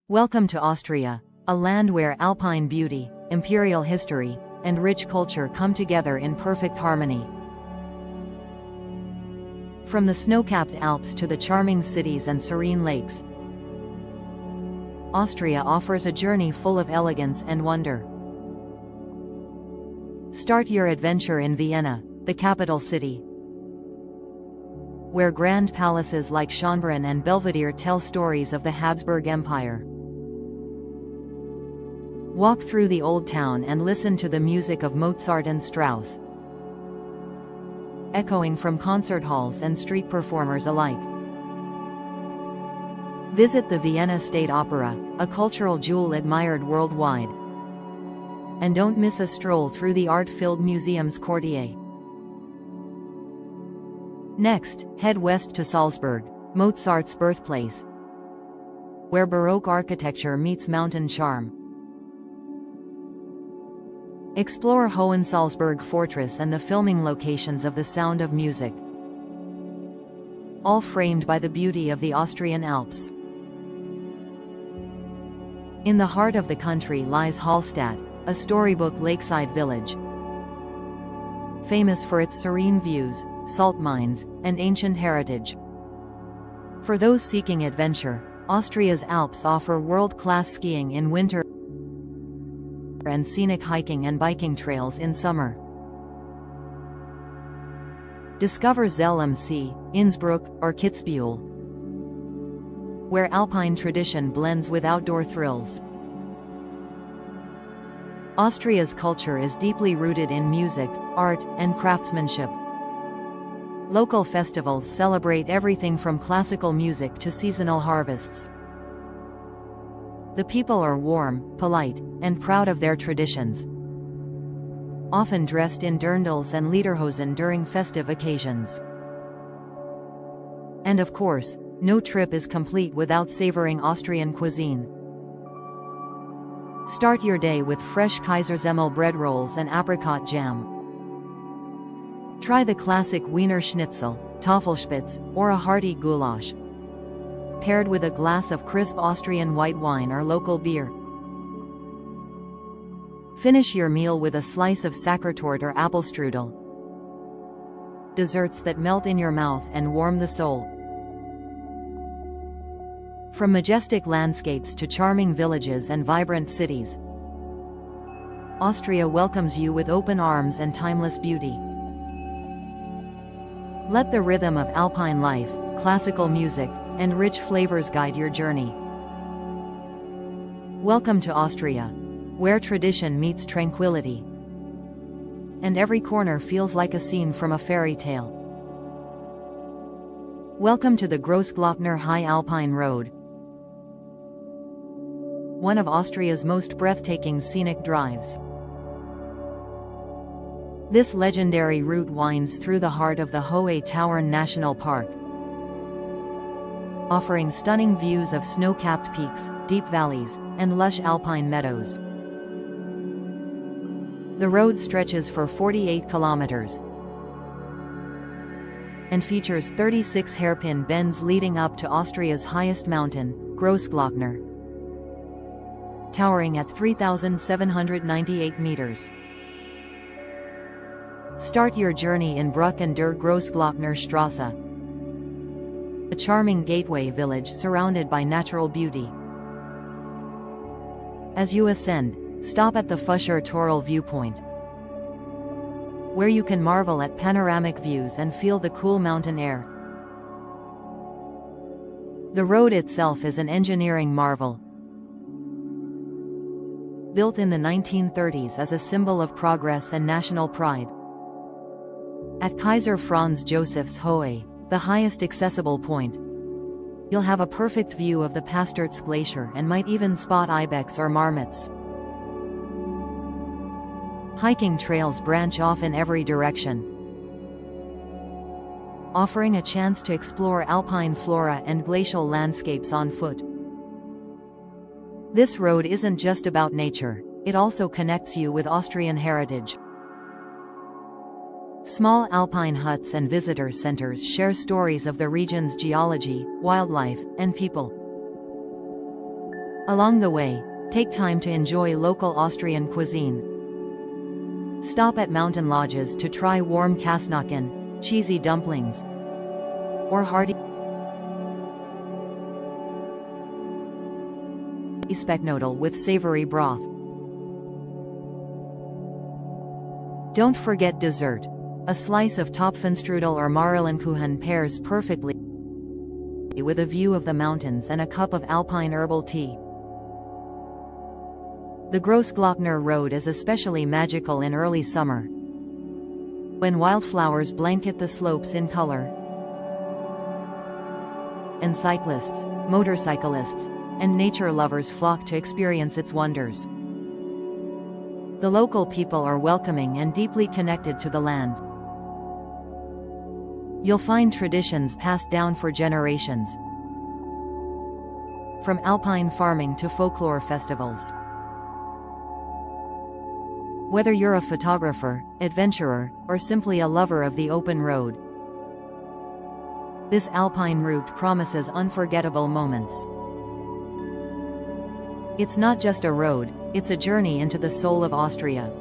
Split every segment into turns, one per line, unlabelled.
Welcome to Austria, a land where alpine beauty, imperial history, and rich culture come together in perfect harmony. From the snow-capped Alps to the charming cities and serene lakes, Austria offers a journey full of elegance and wonder. Start your adventure in Vienna, the capital city, where grand palaces like Schönbrunn and Belvedere tell stories of the Habsburg Empire. Walk through the old town and listen to the music of Mozart and Strauss, echoing from concert halls and street performers alike. Visit the Vienna State Opera, a cultural jewel admired worldwide. And don't miss a stroll through the art-filled museum's courtyard. Next, head west to Salzburg, Mozart's birthplace, where Baroque architecture meets mountain charm. Explore Hohensalzburg Fortress and the filming locations of The Sound of Music, all framed by the beauty of the Austrian Alps. In the heart of the country lies Hallstatt, a storybook lakeside village, famous for its serene views, salt mines, and ancient heritage. For those seeking adventure, Austria's Alps offer world-class skiing in winter and scenic hiking and biking trails in summer. Discover Zell am See, Innsbruck, or Kitzbühel, where alpine tradition blends with outdoor thrills. Austria's culture is deeply rooted in music, art, and craftsmanship. Local festivals celebrate everything from classical music to seasonal harvests. The people are warm, polite, and proud of their traditions, often dressed in dirndls and lederhosen during festive occasions. And of course, no trip is complete without savoring Austrian cuisine. Start your day with fresh Kaisersemmel bread rolls and apricot jam. Try the classic Wiener Schnitzel, Tafelspitz, or a hearty goulash, paired with a glass of crisp Austrian white wine or local beer. Finish your meal with a slice of Sachertorte or Apfelstrudel, desserts that melt in your mouth and warm the soul. From majestic landscapes to charming villages and vibrant cities, Austria welcomes you with open arms and timeless beauty. Let the rhythm of alpine life, classical music, and rich flavors guide your journey. Welcome to Austria, where tradition meets tranquility, and every corner feels like a scene from a fairy tale. Welcome to the Grossglockner High Alpine Road, one of Austria's most breathtaking scenic drives. This legendary route winds through the heart of the Hohe Tauern National Park, offering stunning views of snow-capped peaks, deep valleys, and lush alpine meadows. The road stretches for 48 kilometers and features 36 hairpin bends leading up to Austria's highest mountain, Grossglockner, towering at 3,798 meters. Start your journey in Bruck an der Grossglockner Straße, a charming gateway village surrounded by natural beauty. As you ascend, stop at the Fuscher Torl viewpoint, where you can marvel at panoramic views and feel the cool mountain air. The road itself is an engineering marvel, built in the 1930s as a symbol of progress and national pride. At Kaiser Franz Joseph's Höhe, the highest accessible point, you'll have a perfect view of the Pasterz Glacier and might even spot ibex or marmots. Hiking trails branch off in every direction, offering a chance to explore alpine flora and glacial landscapes on foot. This road isn't just about nature, it also connects you with Austrian heritage. Small alpine huts and visitor centers share stories of the region's geology, wildlife, and people. Along the way, take time to enjoy local Austrian cuisine. Stop at mountain lodges to try warm Kasnacken, cheesy dumplings, or hearty specknodel with savory broth. Don't forget dessert. A slice of Topfenstrudel or Marillenkuchen pairs perfectly with a view of the mountains and a cup of alpine herbal tea. The Grossglockner Road is especially magical in early summer, when wildflowers blanket the slopes in color, and cyclists, motorcyclists, and nature lovers flock to experience its wonders. The local people are welcoming and deeply connected to the land. You'll find traditions passed down for generations, from alpine farming to folklore festivals. Whether you're a photographer, adventurer, or simply a lover of the open road, this alpine route promises unforgettable moments. It's not just a road, it's a journey into the soul of Austria.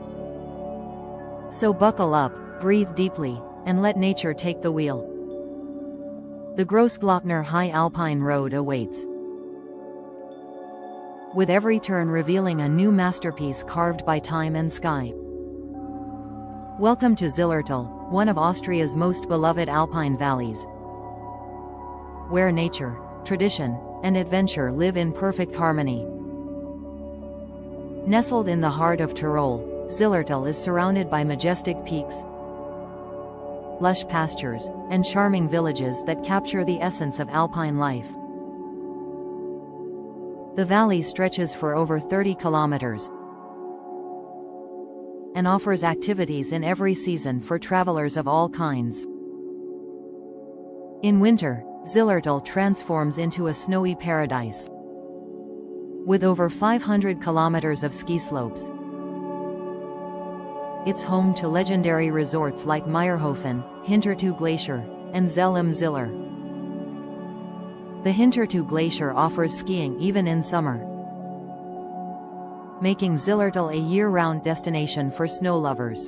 So buckle up, breathe deeply, and let nature take the wheel. The Grossglockner High Alpine Road awaits, with every turn revealing a new masterpiece carved by time and sky. Welcome to Zillertal, one of Austria's most beloved alpine valleys, where nature, tradition, and adventure live in perfect harmony. Nestled in the heart of Tyrol, Zillertal is surrounded by majestic peaks, lush pastures, and charming villages that capture the essence of alpine life. The valley stretches for over 30 kilometers and offers activities in every season for travelers of all kinds. In winter, Zillertal transforms into a snowy paradise, with over 500 kilometers of ski slopes. It's home to legendary resorts like Meyerhofen, Hintertue Glacier, and Zell im Ziller. The Hintertue Glacier offers skiing even in summer, making Zillertal a year-round destination for snow lovers.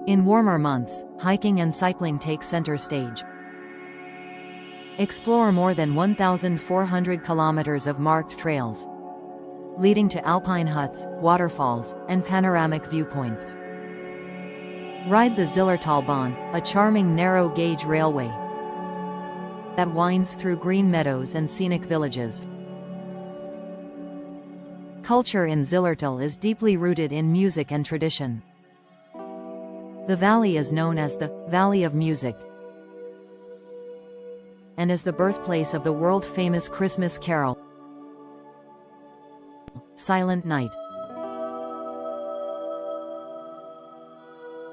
In warmer months, hiking and cycling take center stage. Explore more than 1,400 kilometers of marked trails, leading to alpine huts, waterfalls, and panoramic viewpoints. Ride the Zillertalbahn, a charming narrow-gauge railway that winds through green meadows and scenic villages. Culture in Zillertal is deeply rooted in music and tradition. The valley is known as the Valley of Music and is the birthplace of the world-famous Christmas carol, Silent Night.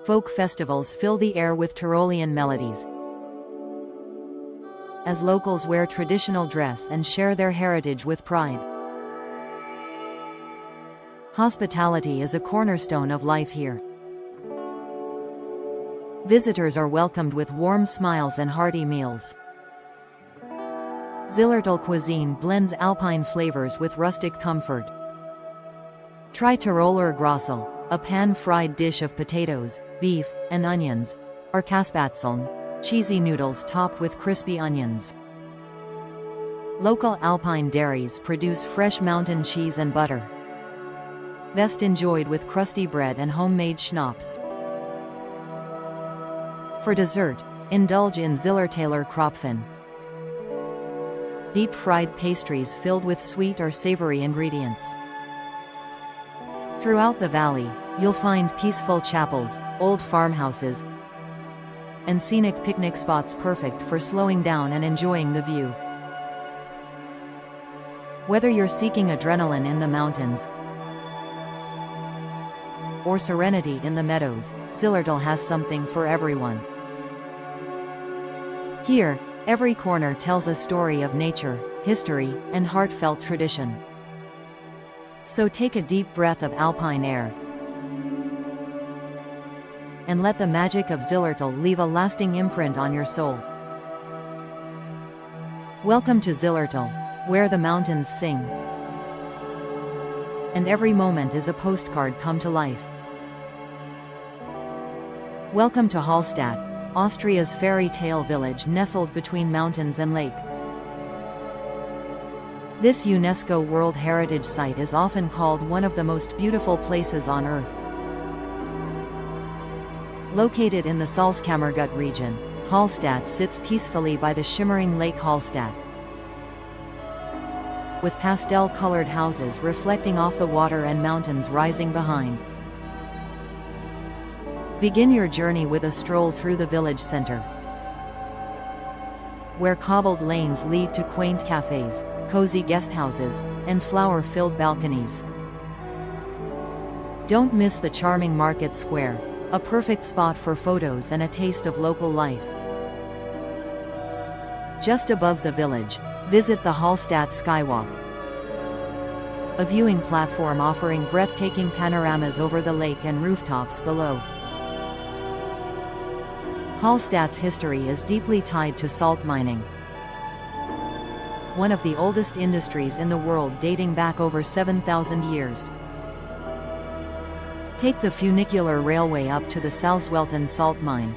Folk festivals fill the air with Tyrolean melodies, as locals wear traditional dress and share their heritage with pride. Hospitality is a cornerstone of life here. Visitors are welcomed with warm smiles and hearty meals. Zillertal cuisine blends alpine flavors with rustic comfort. Try Tiroler Grossel, a pan-fried dish of potatoes, beef, and onions, or Kaspätzle, cheesy noodles topped with crispy onions. Local alpine dairies produce fresh mountain cheese and butter, best enjoyed with crusty bread and homemade schnapps. For dessert, indulge in Zillertaler Kropfen, deep-fried pastries filled with sweet or savory ingredients. Throughout the valley, you'll find peaceful chapels, old farmhouses, and scenic picnic spots perfect for slowing down and enjoying the view. Whether you're seeking adrenaline in the mountains or serenity in the meadows, Zillertal has something for everyone. Here, every corner tells a story of nature, history, and heartfelt tradition. So take a deep breath of alpine air and let the magic of Zillertal leave a lasting imprint on your soul. Welcome to Zillertal, where the mountains sing, and every moment is a postcard come to life. Welcome to Hallstatt, Austria's fairy tale village nestled between mountains and lake. This UNESCO World Heritage Site is often called one of the most beautiful places on Earth. Located in the Salzkammergut region, Hallstatt sits peacefully by the shimmering Lake Hallstatt, with pastel-colored houses reflecting off the water and mountains rising behind. Begin your journey with a stroll through the village center, where cobbled lanes lead to quaint cafes, cozy guesthouses, and flower-filled balconies. Don't miss the charming market square, a perfect spot for photos and a taste of local life. Just above the village, visit the Hallstatt Skywalk, a viewing platform offering breathtaking panoramas over the lake and rooftops below. Hallstatt's history is deeply tied to salt mining, one of the oldest industries in the world dating back over 7,000 years. Take the funicular railway up to the Salzwelten salt mine,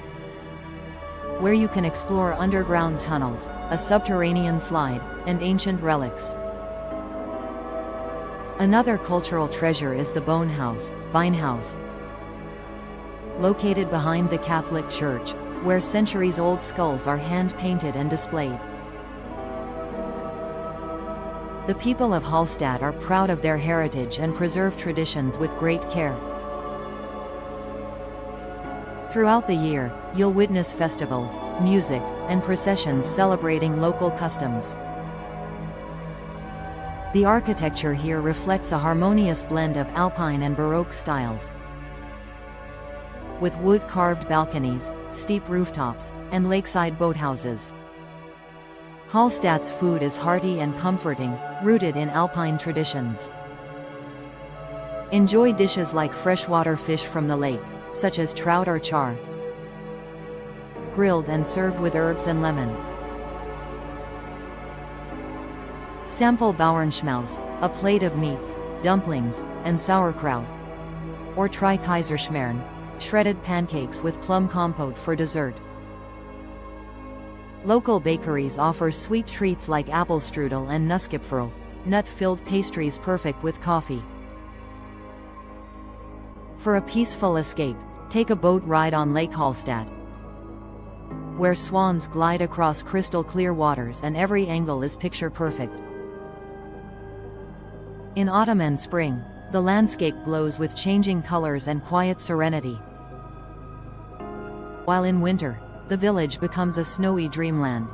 where you can explore underground tunnels, a subterranean slide, and ancient relics. Another cultural treasure is the Beinhaus, located behind the Catholic Church, where centuries-old skulls are hand-painted and displayed. The people of Hallstatt are proud of their heritage and preserve traditions with great care. Throughout the year, you'll witness festivals, music, and processions celebrating local customs. The architecture here reflects a harmonious blend of Alpine and Baroque styles, with wood-carved balconies, steep rooftops, and lakeside boathouses. Hallstatt's food is hearty and comforting, rooted in Alpine traditions. Enjoy dishes like freshwater fish from the lake, such as trout or char, grilled and served with herbs and lemon. Sample Bauernschmaus, a plate of meats, dumplings, and sauerkraut. Or try Kaiserschmarrn, shredded pancakes with plum compote for dessert. Local bakeries offer sweet treats like apfelstrudel and Nusskipferl, nut-filled pastries perfect with coffee. For a peaceful escape, take a boat ride on Lake Hallstatt, where swans glide across crystal-clear waters and every angle is picture-perfect. In autumn and spring, the landscape glows with changing colors and quiet serenity, while in winter, the village becomes a snowy dreamland.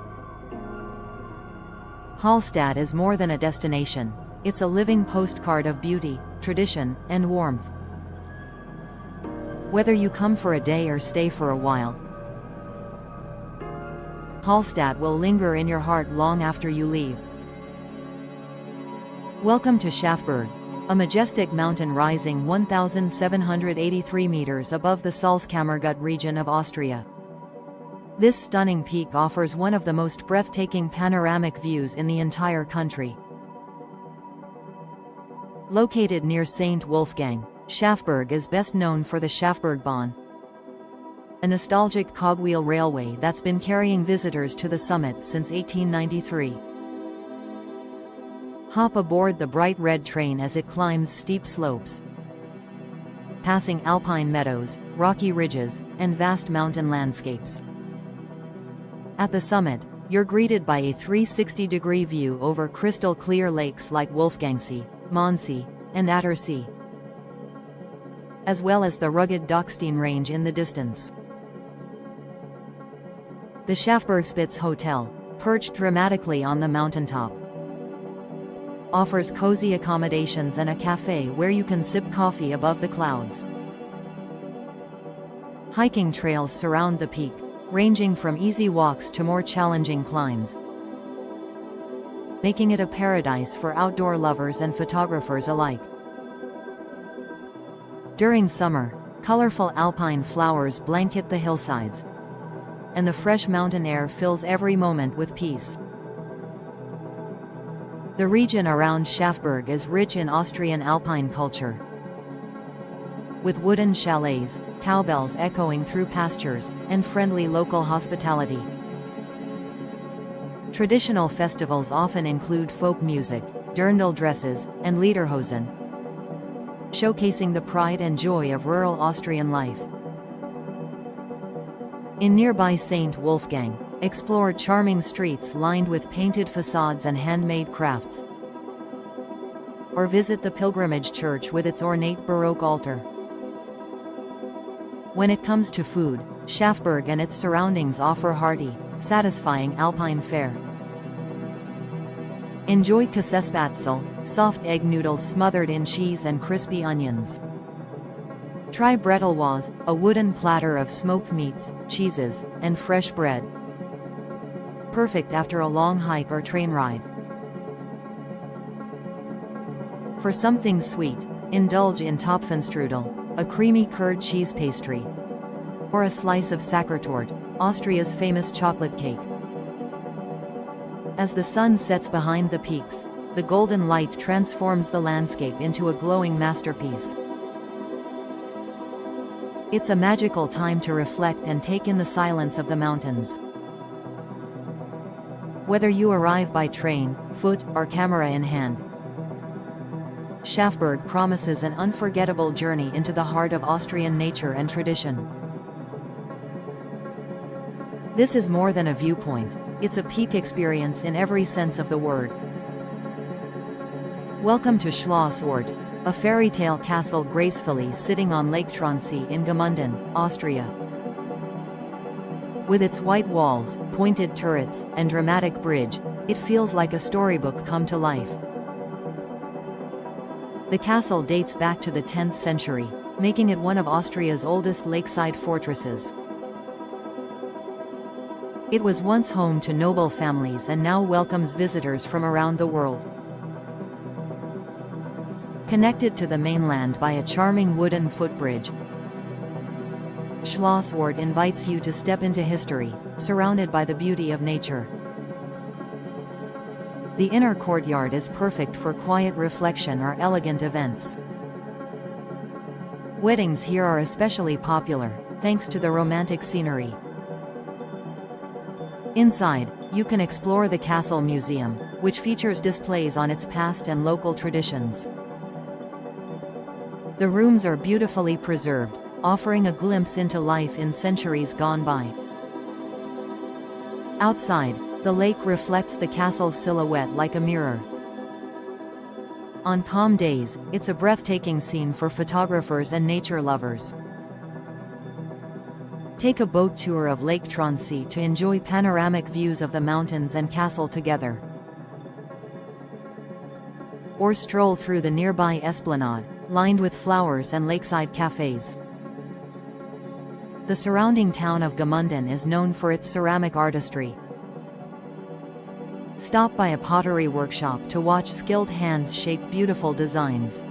Hallstatt is more than a destination, it's a living postcard of beauty, tradition, and warmth. Whether you come for a day or stay for a while, Hallstatt will linger in your heart long after you leave. Welcome to Schafberg, a majestic mountain rising 1,783 meters above the Salzkammergut region of Austria. This stunning peak offers one of the most breathtaking panoramic views in the entire country. Located near St. Wolfgang, Schafberg is best known for the Schafbergbahn, a nostalgic cogwheel railway that's been carrying visitors to the summit since 1893. Hop aboard the bright red train as it climbs steep slopes, passing alpine meadows, rocky ridges, and vast mountain landscapes. At the summit, you're greeted by a 360-degree view over crystal-clear lakes like Wolfgangsee, Mondsee, and Attersee, as well as the rugged Dockstein Range in the distance. The Schafbergspitz Hotel, perched dramatically on the mountaintop, offers cozy accommodations and a cafe where you can sip coffee above the clouds. Hiking trails surround the peak, ranging from easy walks to more challenging climbs, making it a paradise for outdoor lovers and photographers alike. During summer, colorful alpine flowers blanket the hillsides, and the fresh mountain air fills every moment with peace. The region around Schafberg is rich in Austrian alpine culture, with wooden chalets, cowbells echoing through pastures, and friendly local hospitality. Traditional festivals often include folk music, dirndl dresses, and lederhosen, showcasing the pride and joy of rural Austrian life. In nearby St. Wolfgang, explore charming streets lined with painted facades and handmade crafts, or visit the pilgrimage church with its ornate Baroque altar. When it comes to food, Schafberg and its surroundings offer hearty, satisfying alpine fare. Enjoy Käsespätzle, soft egg noodles smothered in cheese and crispy onions. Try Brettelwurst, a wooden platter of smoked meats, cheeses, and fresh bread, perfect after a long hike or train ride. For something sweet, indulge in Topfenstrudel, a creamy curd cheese pastry, or a slice of Sachertorte, Austria's famous chocolate cake. As the sun sets behind the peaks, the golden light transforms the landscape into a glowing masterpiece. It's a magical time to reflect and take in the silence of the mountains. Whether you arrive by train, foot, or camera in hand, Schafberg promises an unforgettable journey into the heart of Austrian nature and tradition. This is more than a viewpoint, it's a peak experience in every sense of the word. Welcome to Schlossort, a fairy tale castle gracefully sitting on Lake Tronsee in Gmunden, Austria. With its white walls, pointed turrets, and dramatic bridge, it feels like a storybook come to life. The castle dates back to the 10th century, making it one of Austria's oldest lakeside fortresses. It was once home to noble families and now welcomes visitors from around the world. Connected to the mainland by a charming wooden footbridge, Schlossort invites you to step into history, surrounded by the beauty of nature. The inner courtyard is perfect for quiet reflection or elegant events. Weddings here are especially popular, thanks to the romantic scenery. Inside, you can explore the Castle Museum, which features displays on its past and local traditions. The rooms are beautifully preserved, offering a glimpse into life in centuries gone by. Outside, the lake reflects the castle's silhouette like a mirror. On calm days, it's a breathtaking scene for photographers and nature lovers. Take a boat tour of Lake Tronsee to enjoy panoramic views of the mountains and castle together. Or stroll through the nearby esplanade, lined with flowers and lakeside cafes. The surrounding town of Gmunden is known for its ceramic artistry. Stop by a pottery workshop to watch skilled hands shape beautiful designs.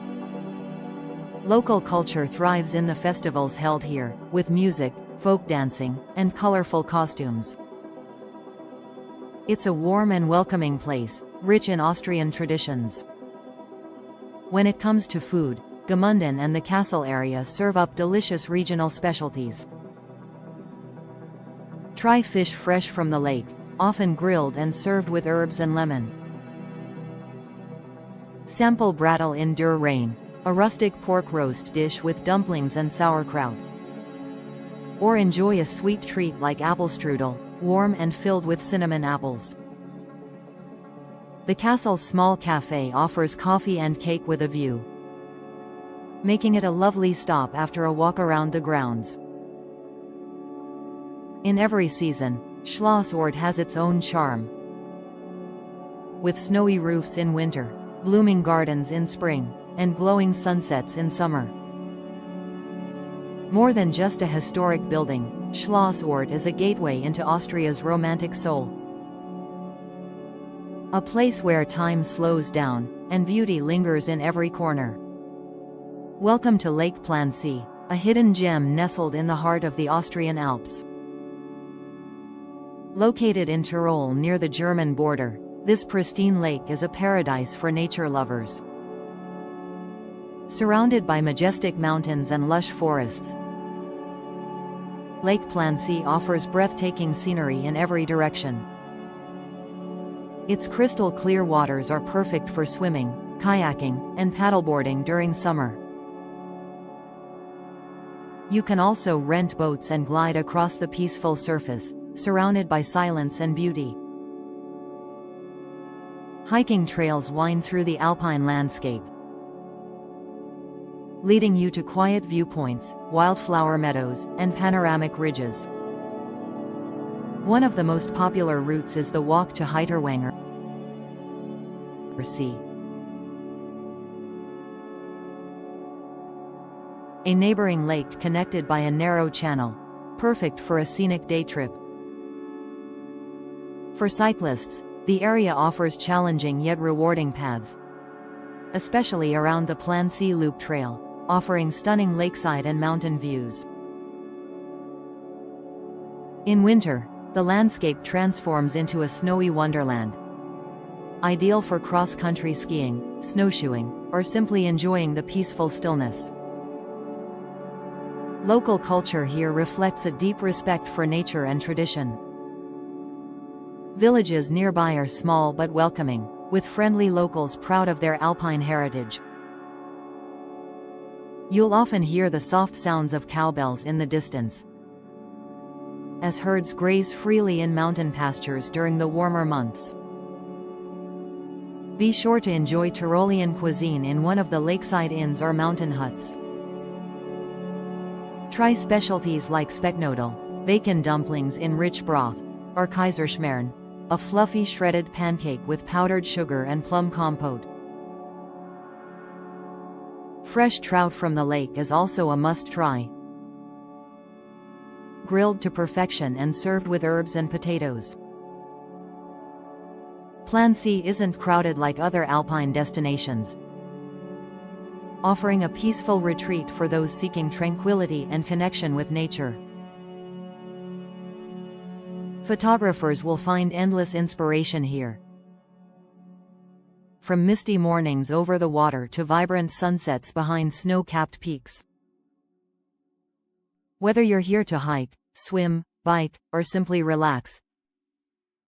Local culture thrives in the festivals held here, with music, folk dancing, and colorful costumes. It's a warm and welcoming place, rich in Austrian traditions. When it comes to food, Gmunden and the castle area serve up delicious regional specialties. Try fish fresh from the lake, often grilled and served with herbs and lemon. Sample Brattel in der Rhein, a rustic pork roast dish with dumplings and sauerkraut. Or enjoy a sweet treat like Apfelstrudel, warm and filled with cinnamon apples. The castle's small cafe offers coffee and cake with a view, making it a lovely stop after a walk around the grounds. In every season, Schlossort has its own charm. With snowy roofs in winter, blooming gardens in spring, and glowing sunsets in summer. More than just a historic building, Schlossort is a gateway into Austria's romantic soul. A place where time slows down, and beauty lingers in every corner. Welcome to Lake Plansee, a hidden gem nestled in the heart of the Austrian Alps. Located in Tyrol near the German border, This pristine lake is a paradise for nature lovers. Surrounded by majestic mountains and lush forests, Lake Plancy offers breathtaking scenery in every direction. Its crystal clear waters are perfect for swimming, kayaking, and paddleboarding during summer. You can also rent boats and glide across the peaceful surface, surrounded by silence and beauty. Hiking trails wind through the alpine landscape, leading you to quiet viewpoints, wildflower meadows, and panoramic ridges. One of the most popular routes is the walk to Heiterwanger Sea, a neighboring lake connected by a narrow channel, perfect for a scenic day trip. For cyclists, the area offers challenging yet rewarding paths, especially around the Plancy Loop Trail, offering stunning lakeside and mountain views. In winter, the landscape transforms into a snowy wonderland, ideal for cross-country skiing, snowshoeing, or simply enjoying the peaceful stillness. Local culture here reflects a deep respect for nature and tradition. Villages nearby are small but welcoming, with friendly locals proud of their alpine heritage. You'll often hear the soft sounds of cowbells in the distance, as herds graze freely in mountain pastures during the warmer months. Be sure to enjoy Tyrolean cuisine in one of the lakeside inns or mountain huts. Try specialties like Specknodel, bacon dumplings in rich broth, or Kaiserschmarrn, a fluffy shredded pancake with powdered sugar and plum compote. Fresh trout from the lake is also a must-try. Grilled to perfection and served with herbs and potatoes. Plancy isn't crowded like other alpine destinations, offering a peaceful retreat for those seeking tranquility and connection with nature. Photographers will find endless inspiration here. From misty mornings over the water to vibrant sunsets behind snow-capped peaks. Whether you're here to hike, swim, bike, or simply relax,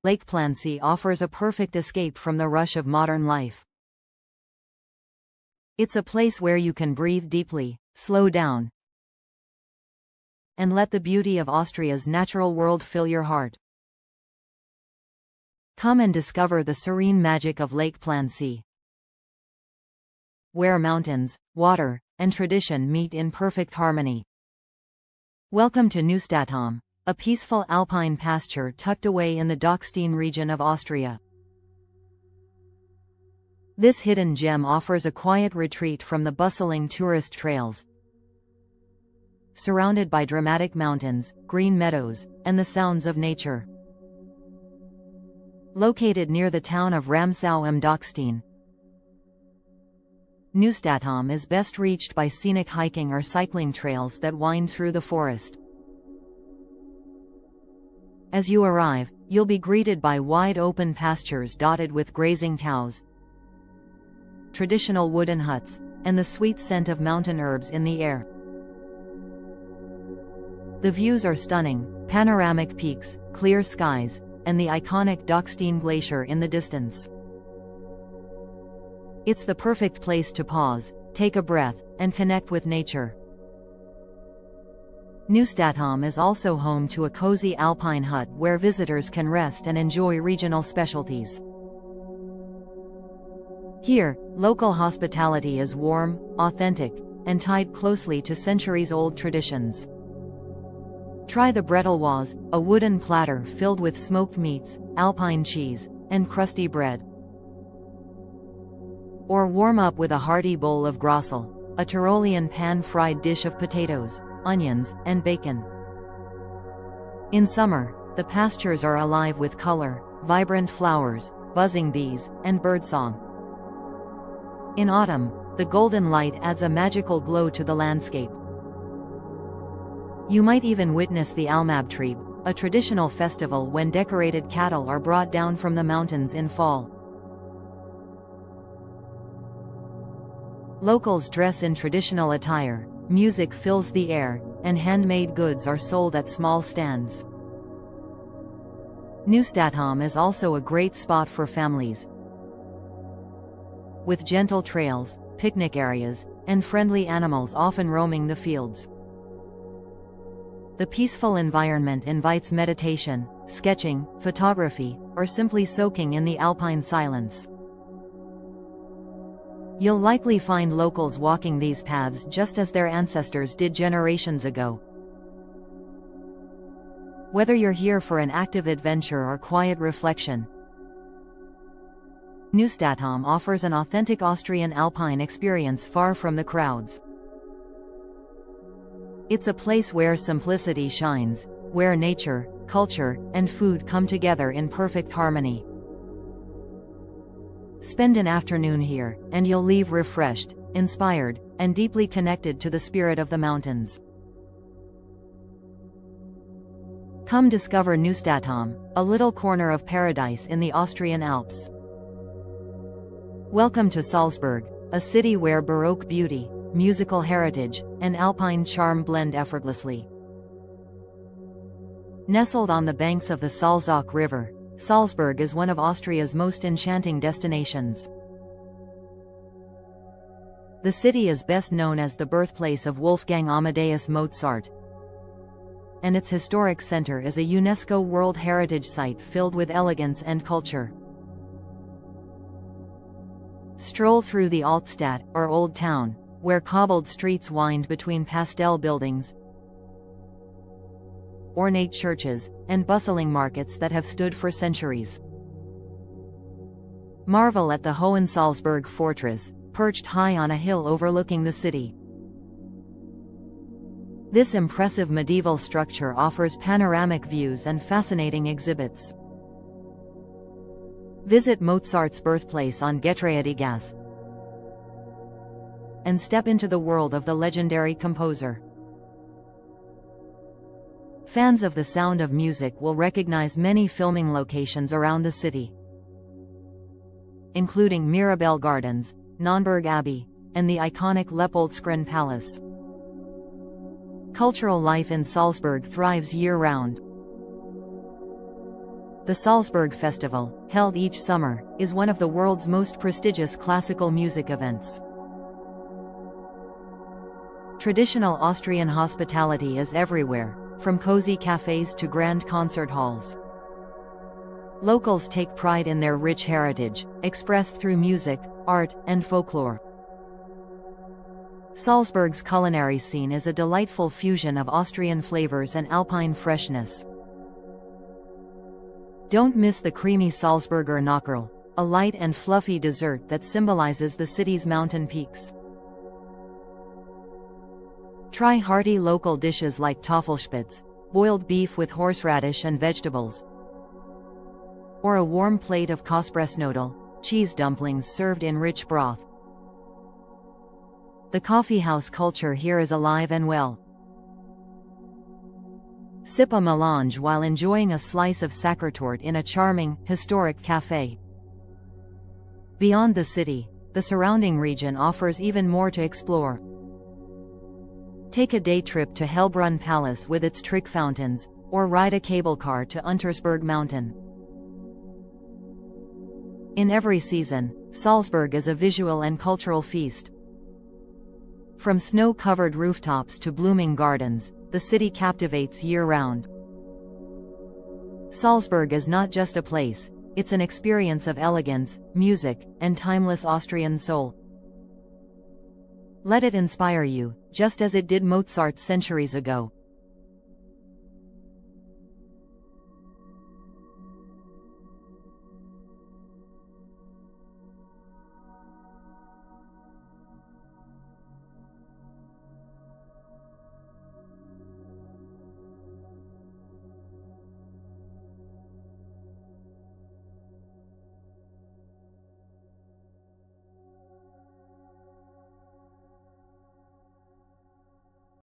Lake Plancy offers a perfect escape from the rush of modern life. It's a place where you can breathe deeply, slow down, and let the beauty of Austria's natural world fill your heart. Come and discover the serene magic of Lake Plancy, where mountains, water, and tradition meet in perfect harmony. Welcome to Neustadt, a peaceful alpine pasture tucked away in the Backstreets region of Austria. This hidden gem offers a quiet retreat from the bustling tourist trails, surrounded by dramatic mountains, green meadows, and the sounds of nature. Located near the town of Ramsau am Dockstein, Neustadt is best reached by scenic hiking or cycling trails that wind through the forest. As you arrive, you'll be greeted by wide-open pastures dotted with grazing cows, traditional wooden huts, and the sweet scent of mountain herbs in the air. The views are stunning: panoramic peaks, clear skies, and the iconic Dockstein Glacier in the distance. It's the perfect place to pause, take a breath, and connect with nature. Neustadt is also home to a cozy alpine hut where visitors can rest and enjoy regional specialties. Here, local hospitality is warm, authentic, and tied closely to centuries-old traditions. Try the brettelwurst, a wooden platter filled with smoked meats, alpine cheese, and crusty bread. Or warm up with a hearty bowl of Grossel, a Tyrolean pan-fried dish of potatoes, onions, and bacon. In summer, the pastures are alive with color, vibrant flowers, buzzing bees, and birdsong. In autumn, the golden light adds a magical glow to the landscape. You might even witness the almabtrieb, a traditional festival when decorated cattle are brought down from the mountains in fall. Locals dress in traditional attire, music fills the air, and handmade goods are sold at small stands. Nieuwstadham is also a great spot for families, with gentle trails, picnic areas, and friendly animals often roaming the fields. The peaceful environment invites meditation, sketching, photography, or simply soaking in the alpine silence. You'll likely find locals walking these paths just as their ancestors did generations ago. Whether you're here for an active adventure or quiet reflection, Nieuwstadham offers an authentic Austrian alpine experience far from the crowds. It's a place where simplicity shines, where nature, culture, and food come together in perfect harmony. Spend an afternoon here, and you'll leave refreshed, inspired, and deeply connected to the spirit of the mountains. Come discover Nieuwstadham, a little corner of paradise in the Austrian Alps. Welcome to Salzburg, a city where Baroque beauty, musical heritage, and alpine charm blend effortlessly. Nestled on the banks of the Salzach River, Salzburg is one of Austria's most enchanting destinations. The city is best known as the birthplace of Wolfgang Amadeus Mozart, and its historic center is a UNESCO World Heritage Site filled with elegance and culture. Stroll through the Altstadt, or Old Town, where cobbled streets wind between pastel buildings, ornate churches, and bustling markets that have stood for centuries. Marvel at the Hohensalzburg Fortress, perched high on a hill overlooking the city. This impressive medieval structure offers panoramic views and fascinating exhibits. Visit Mozart's birthplace on Getreidegasse and step into the world of the legendary composer. Fans of the sound of music will recognize many filming locations around the city, including Mirabell Gardens, Nonnberg Abbey, and the iconic Leopoldskron Palace. Cultural life in Salzburg thrives year-round. The Salzburg Festival, held each summer, is one of the world's most prestigious classical music events. Traditional Austrian hospitality is everywhere, from cozy cafes to grand concert halls. Locals take pride in their rich heritage, expressed through music, art, and folklore. Salzburg's culinary scene is a delightful fusion of Austrian flavors and alpine freshness. Don't miss the creamy Salzburger Knöckerl, a light and fluffy dessert that symbolizes the city's mountain peaks. Try hearty local dishes like Tafelspitz, boiled beef with horseradish and vegetables, or a warm plate of Kaspressknödel, cheese dumplings served in rich broth. The coffeehouse culture here is alive and well. Sip a melange while enjoying a slice of Sachertorte in a charming, historic cafe. Beyond the city, the surrounding region offers even more to explore. Take a day trip to Hellbrunn Palace with its trick fountains, or ride a cable car to Untersberg Mountain. In every season, Salzburg is a visual and cultural feast. From snow-covered rooftops to blooming gardens, the city captivates year-round. Salzburg is not just a place, it's an experience of elegance, music, and timeless Austrian soul. Let it inspire you, just as it did Mozart centuries ago.